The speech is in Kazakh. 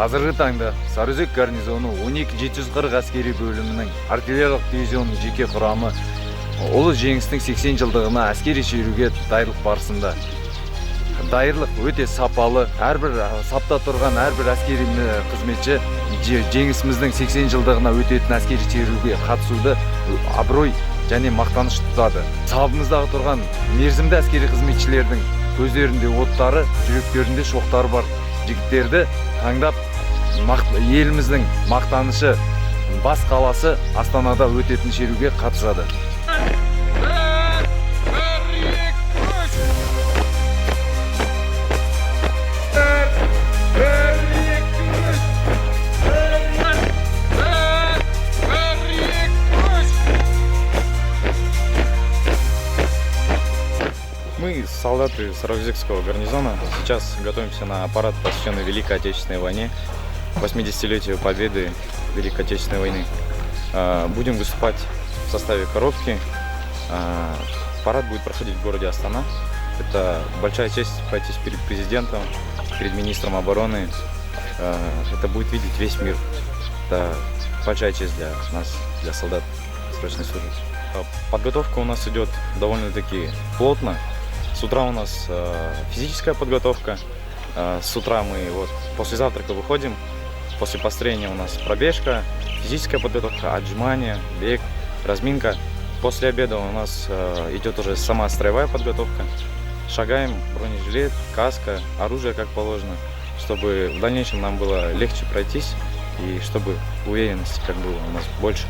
Азыркы таңда Сарыөзек гарнизону 12-740 әскери бөлімінің артиллериялық дивизионының жеке құрамы ұлы жеңістің 80 жылдығына әскери шеруге дайырлық барысында. Дайырлық өте сапалы, әрбір сапта тұрған әрбір әскери қызметші жеңісіміздің 80 жылдығына өтетін әскери шеруге қатысуды абырой және мақтаныш тұтады. Сабымыздағы тұрған мерзімді әскери қызметшілердің көздерінде оттары, жүректерінде шоқтары бар жігіттерді таңдап еліміздің мақтанышы бас қаласы Астанада өтетін шеруге қатысады. Мы, солдаты Сарыөзекского гарнизона, сейчас готовимся на парад, посвященный Великой Отечественной войне, 80-летию победы Великой Отечественной войны. Будем выступать в составе коробки. Парад будет проходить в городе Астана. Это большая честь пройтись перед президентом, перед министром обороны. Это будет видеть весь мир. Это большая честь для нас, для солдат срочной службы. Подготовка у нас идет довольно-таки плотно. С утра у нас физическая подготовка. С утра мы после завтрака выходим. После построения у нас пробежка, физическая подготовка, отжимания, бег, разминка. После обеда у нас идет уже сама строевая подготовка. Шагаем, бронежилет, каска, оружие как положено, чтобы в дальнейшем нам было легче пройтись и чтобы уверенности как было у нас больше.